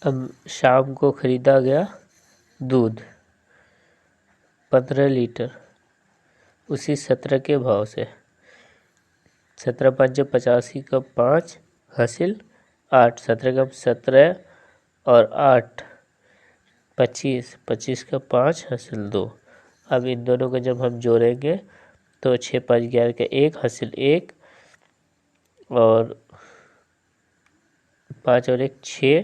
अब शाम को खरीदा गया दूध 15 लीटर उसी 17 के भाव से। 17 पंच 85 का 5 हासिल 8, 17 का 17 और 8 25, 25 का 5 हासिल 2। अब इन दोनों को जब हम जोड़ेंगे तो 6 5 11 का 1 हासिल 1 और 5 और 1 6,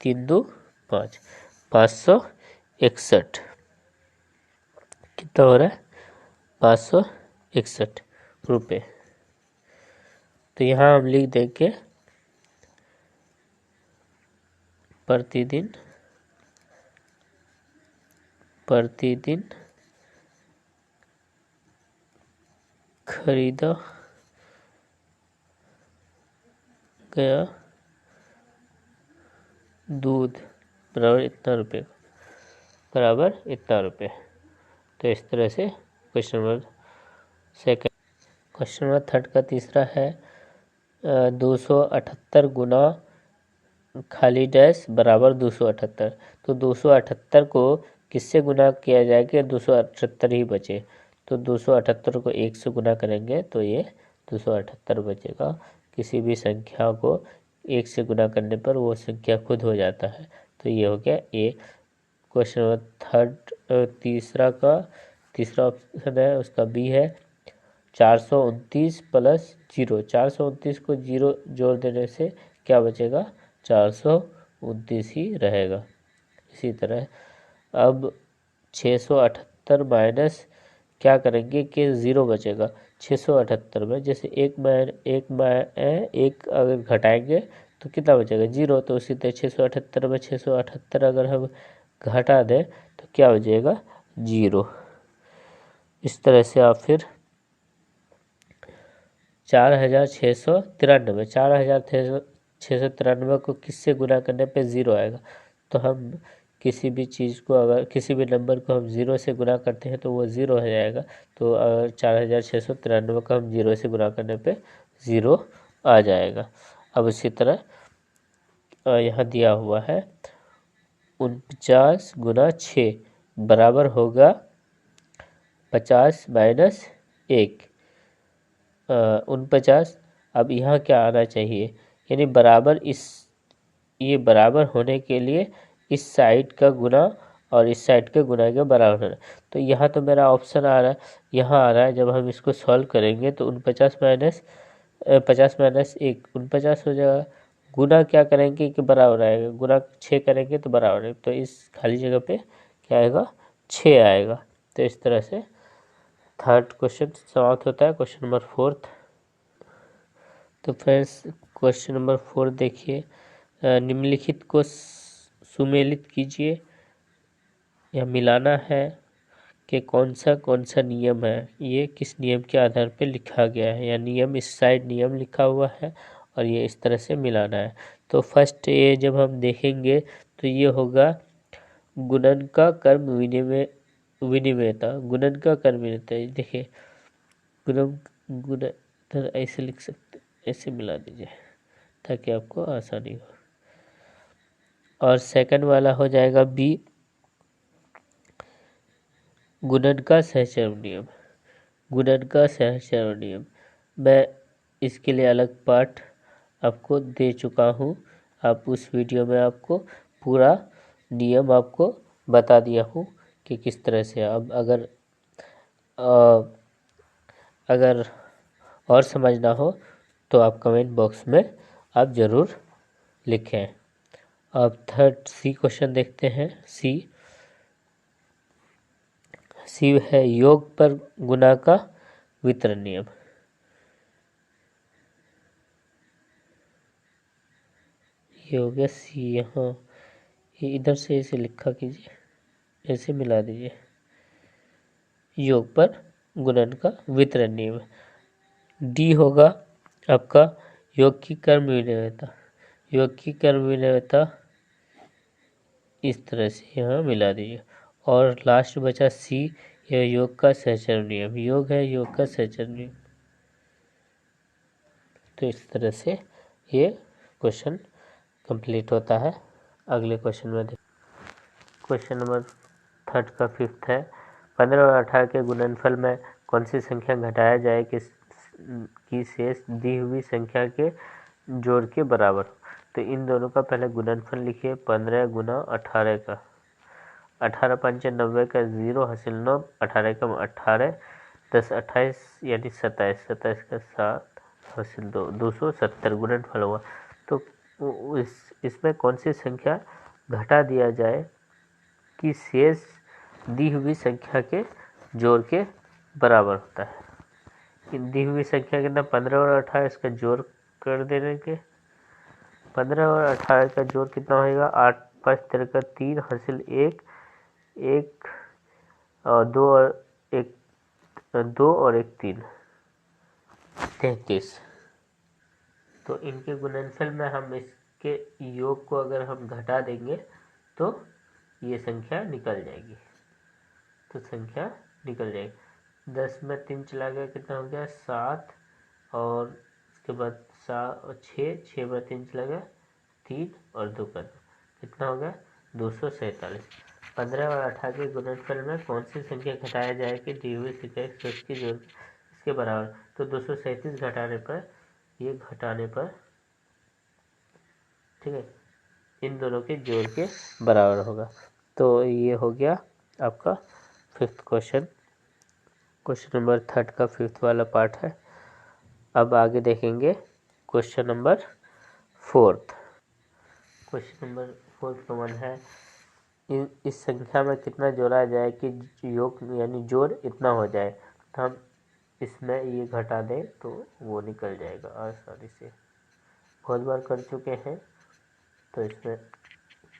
3 2 5, 561 कितना हो रहा है 561 रुपये। तो यहाँ हम लिख देंगे प्रतिदिन खरीदा गया दूध बराबर इतना रुपये तो इस तरह से question number second. Question number third का तीसरा है 278 गुना खाली डैश बराबर 278। तो 278 को किससे गुना किया जाए कि 278 ही बचे। तो 278 को 1 से गुना करेंगे तो ये 278 बचेगा। किसी भी संख्या को 1 से गुना करने पर वो संख्या खुद हो जाता है। तो ये हो गया ए। क्वेश्चन नंबर थर्ड तीसरा ऑप्शन है उसका बी है 429 प्लस 0। 429 को 0 जोड़ देने से क्या बचेगा 429 ही रहेगा। इसी तरह अब 678 माइनस क्या करेंगे कि 0 बचेगा 678 में। जैसे एक अगर घटाएंगे तो कितना बचेगा 0। तो उसी तरह 678 में 678 अगर हम घटा दें तो क्या बचेगा 0। इस तरह से आप फिर 4693 को किससे गुना करने पे 0 आएगा। तो हम किसी भी चीज़ को अगर किसी भी नंबर को हम 0 से गुना करते हैं तो वो 0 हो जाएगा। तो अगर 4693 को हम 0 से गुना करने पे 0 आ जाएगा। अब इसी तरह यहाँ दिया हुआ है 49 गुना 6 बराबर होगा 50 माइनस 1 49। अब यहाँ क्या आना चाहिए यानी बराबर ये बराबर होने के लिए इस साइड का गुना और इस साइड के गुना के बराबर होना। तो यहाँ तो मेरा ऑप्शन आ रहा है यहाँ आ रहा है। जब हम इसको सॉल्व करेंगे तो 49 माइनस 50 माइनस 1 49 हो जाएगा। गुना क्या करेंगे कि बराबर आएगा। गुना 6 करेंगे तो बराबर है। तो इस खाली जगह पे क्या आएगा 6 आएगा। तो इस तरह से थर्ड क्वेश्चन समाप्त होता है। Question number fourth. तो फ्रेंड्स क्वेश्चन नंबर 4 देखिए निम्नलिखित को सुमेलित कीजिए या मिलाना है कि कौन सा नियम है। ये किस नियम के आधार पर लिखा गया है या नियम इस साइड नियम लिखा हुआ है और ये इस तरह से मिलाना है। तो फर्स्ट ये जब हम देखेंगे तो ये होगा गुणन का कर्म विनिमयता। गुणन का कर्म विनिमयता देखिए गुणन ऐसे लिख सकते ऐसे मिला दीजिए ताकि आपको आसानी हो। और सेकंड वाला हो जाएगा बी गुणन का सहचरण नियम। गुणन का सहचरण नियम मैं इसके लिए अलग पाठ आपको दे चुका हूँ। आप उस वीडियो में आपको पूरा नियम आपको बता दिया हूँ कि किस तरह से। अब अगर और समझना हो तो आप कमेंट बॉक्स में आप ज़रूर लिखें। अब थर्ड सी क्वेश्चन देखते हैं। सी है योग पर गुना का वितरण नियम। ये हो गया सी। यहाँ ये इधर से ऐसे लिखा कीजिए ऐसे मिला दीजिए योग पर गुणन का वितरण नियम। डी होगा आपका योग की कर्म विनिमयता। योग की कर्म विनिमयता इस तरह से यहाँ मिला दीजिए। और लास्ट बचा सी यह योग का सहचरण नियम। योग है योग का सहचरण नियम। तो इस तरह से ये क्वेश्चन कंप्लीट होता है। अगले क्वेश्चन में क्वेश्चन नंबर 3 का 5th है 15 और 18 के गुणनफल में कौन सी संख्या घटाया जाए कि शेष दी हुई संख्या के जोड़ के बराबर हो। तो इन दोनों का पहले गुणनफल लिखिए 15 गुना 18 का 18 पंचे 90 का 0 हासिल 9 18 का 18 10 28 यानी 27 27 का 7 हासिल 2 270 गुणनफल हुआ। तो इसमें कौन सी संख्या घटा दिया जाए कि शेष दी हुई संख्या के जोड़ के बराबर होता है। दी हुई संख्या कितना 15 और 18 इसका जोड़ कर देने के 15 और 18 का जोड़ कितना होगा 8 5 13 का 3 हासिल 1 1 और 2 और 1 2 और 1 3 33। तो इनके गुणनफल में हम इसके योग को अगर हम घटा देंगे तो ये संख्या निकल जाएगी। तो संख्या निकल जाएगी 10 में 3 चला गया कितना हो गया 7 और उसके बाद 6 में 3 चला गया 3 और 2 का 2 कितना हो गया 247। 15 और 18 के गुणनफल में कौन सी संख्या घटाया जाए कि दी हुई संख्या की जोड़ इसके बराबर। तो 237 घटाने पर ये घटाने पर ठीक है इन दोनों के जोड़ के बराबर होगा। तो ये हो गया आपका 5th क्वेश्चन। क्वेश्चन नंबर 3 का 5th वाला पार्ट है। अब आगे देखेंगे question number 4th। Question number 4th का 1 है इस संख्या में कितना जोड़ा जाए कि योग यानी जोड़ इतना हो जाए। तो हम इसमें ये घटा दें तो वो निकल जाएगा आसानी से। बहुत बार कर चुके हैं तो इसमें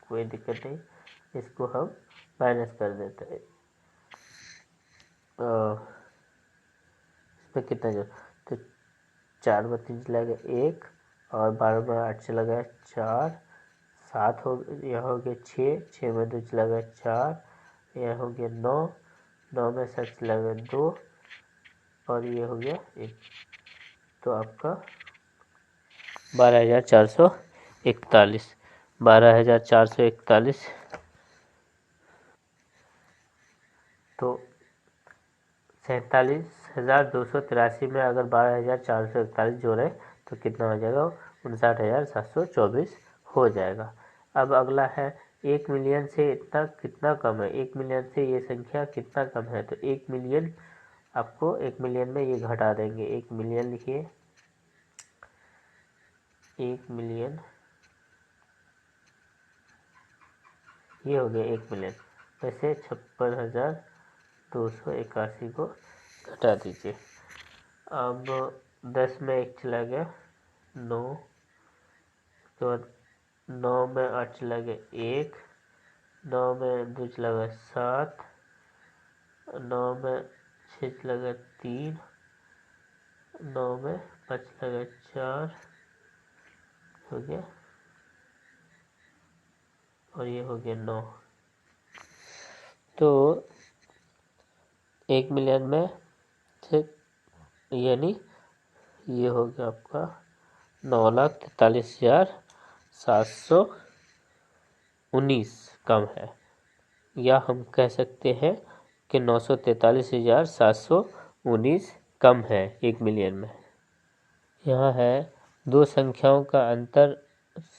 कोई दिक्कत नहीं। इसको हम माइनस कर देते हैं। इसमें कितना जोड़ तो 4 में 3 चला गया 1 और 12 में 8 चला गया 4 7 हो यह हो गया 6 में 2 चला गया 4 यह हो गया 9 में 7 चला गया 2 और ये हो गया 1। तो आपका 12,441 12,441। तो 47,283 में अगर 12,441 जोड़े तो कितना हो जाएगा 59,724 हो जाएगा। अब अगला है 1 मिलियन से इतना कितना कम है। 1 मिलियन से ये संख्या कितना कम है। तो 1 मिलियन आपको 1 मिलियन में ये घटा देंगे। 1 मिलियन लिखिए 1 मिलियन ये हो गया 1 मिलियन। वैसे 56,281 को घटा दीजिए। अब 10 में 1 चला गया 9 उसके बाद 9 में 8 चला गया 1 9 में 2 चला गया 7 9 में 6 चला गया 3 9 में 5 चला गया 4 हो गया और ये हो गया 9। तो 1 मिलियन में से यानी ये हो गया आपका 9,43,719 कम है। या हम कह सकते हैं कि 943,719 कम है 1 मिलियन में। यहाँ है दो संख्याओं का अंतर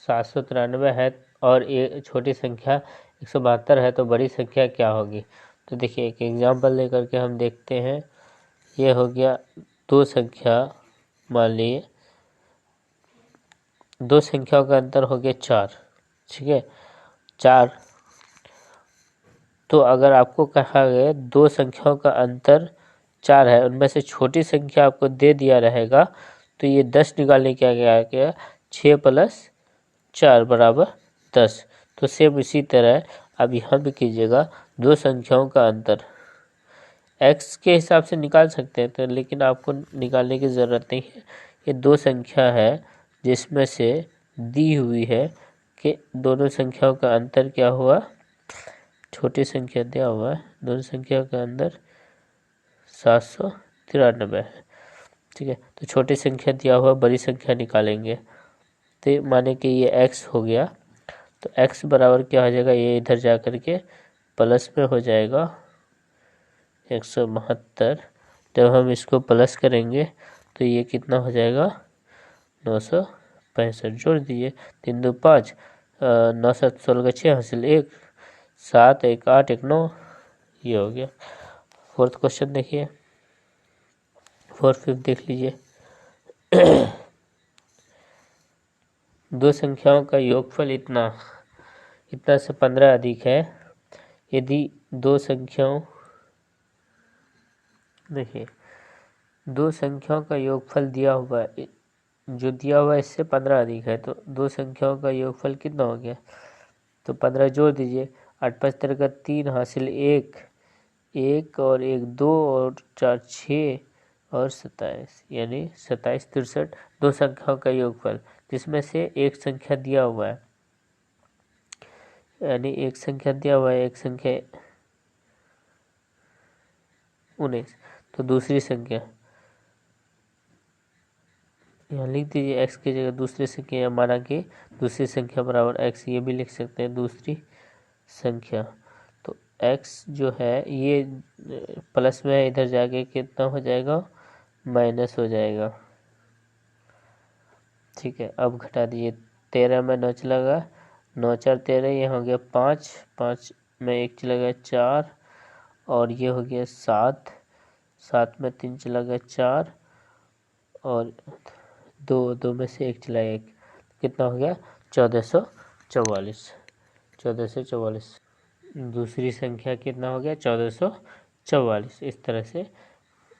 793 है और एक छोटी संख्या 172 है तो बड़ी संख्या क्या होगी। तो देखिए एक एग्जांपल लेकर के हम देखते हैं। ये हो गया दो संख्या, मान लिए दो संख्याओं का अंतर हो गया 4, ठीक है 4। तो अगर आपको कहा गया दो संख्याओं का अंतर 4 है, उनमें से छोटी संख्या आपको दे दिया रहेगा तो ये 10 निकालने क्या गया 6 + 4 = 10। तो सेम इसी तरह अब यहाँ भी कीजिएगा दो संख्याओं का अंतर x के हिसाब से निकाल सकते हैं तो, लेकिन आपको निकालने की ज़रूरत नहीं है। ये दो संख्या है जिसमें से दी हुई है कि दोनों संख्याओं का अंतर क्या हुआ, छोटी संख्या दिया हुआ है, दोनों संख्या का अंतर 793 है, ठीक है। तो छोटी संख्या दिया हुआ बड़ी संख्या निकालेंगे तो माने कि ये x हो गया तो x बराबर क्या हो जाएगा, ये इधर जा कर के प्लस में हो जाएगा 172। जब हम इसको प्लस करेंगे तो ये कितना हो जाएगा 965। जोड़ दीजिए 3 2 5, 9 7 16 6 हासिल 1, 7 1 8 1 9, ये हो गया। फोर्थ क्वेश्चन देखिए, फोर्थ फिफ्थ देख लीजिए। दो संख्याओं का योगफल इतना से 15 अधिक है यदि दो संख्याओं, देखिए दो संख्याओं का योगफल दिया हुआ है, जो दिया हुआ है इससे 15 अधिक है, तो दो संख्याओं का योगफल कितना हो गया, तो 15 जोड़ दीजिए, 8 5 13 का 3 हासिल 1 1 और 1 2 और 4 6 और 27, यानी 27 63 दो संख्याओं का योगफल, जिसमें से एक संख्या दिया हुआ है, यानी एक संख्या दिया हुआ है, एक संख्या 19, तो दूसरी संख्या यहाँ लिख दीजिए x की जगह दूसरी संख्या, माना कि दूसरी संख्या बराबर x, ये भी लिख सकते हैं दूसरी संख्या। तो x जो है ये प्लस में है, इधर जाके कितना हो जाएगा माइनस हो जाएगा। ठीक है, अब घटा दीजिए, 13 में 9 चला गया, 9 4 13, ये हो गया 5 5 में 1 चला गया 4, और ये हो गया 7 7 में 3 चला गया 4, और 2 में से 1 चला गया 1, कितना हो गया 1444। 1444 दूसरी संख्या कितना हो गया 1444। इस तरह से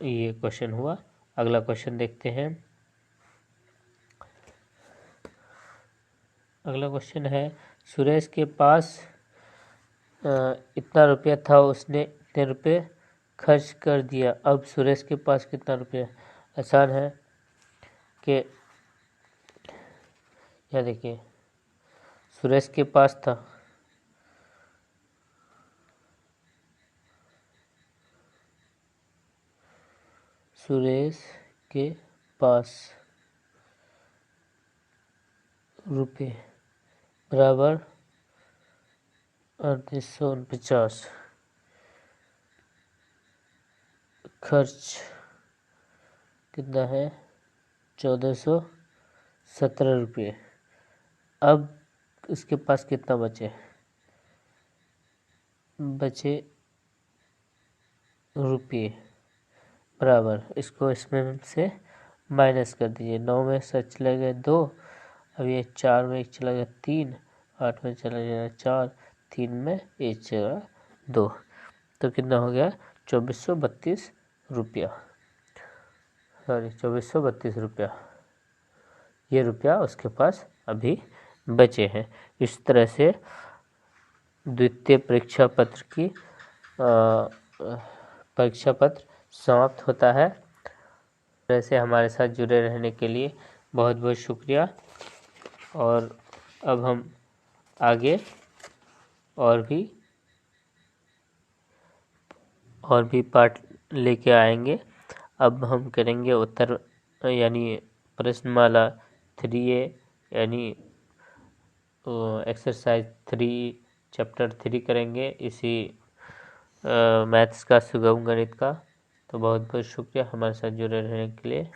ये क्वेश्चन हुआ। अगला क्वेश्चन देखते हैं। अगला क्वेश्चन है, सुरेश के पास इतना रुपया था, उसने इतने रुपये खर्च कर दिया, अब सुरेश के पास कितना रुपया। आसान है कि यह देखिए सुरेश के पास था, सुरेश के पास रुपये बराबर 3849, खर्च कितना है 1417 रुपये। अब इसके पास कितना बचे रुपये बराबर, इसको इसमें से माइनस कर दीजिए, 9 में से चले गए 2, अब ये 4 में 1 चला गया 3, 8 में चला गया 4, 3 में 1 चला 2, तो कितना हो गया 2432 रुपया, सॉरी 2432 रुपया, ये रुपया उसके पास अभी बचे हैं। इस तरह से द्वितीय परीक्षा पत्र की परीक्षा पत्र समाप्त होता है। वैसे हमारे साथ जुड़े रहने के लिए बहुत बहुत शुक्रिया, और अब हम आगे और भी पार्ट लेके आएंगे। अब हम करेंगे उत्तर यानी प्रश्नमाला 3A यानी एक्सरसाइज 3 चैप्टर 3 करेंगे इसी मैथ्स का, सुगम गणित का। तो बहुत बहुत शुक्रिया हमारे साथ जुड़े रहने के लिए।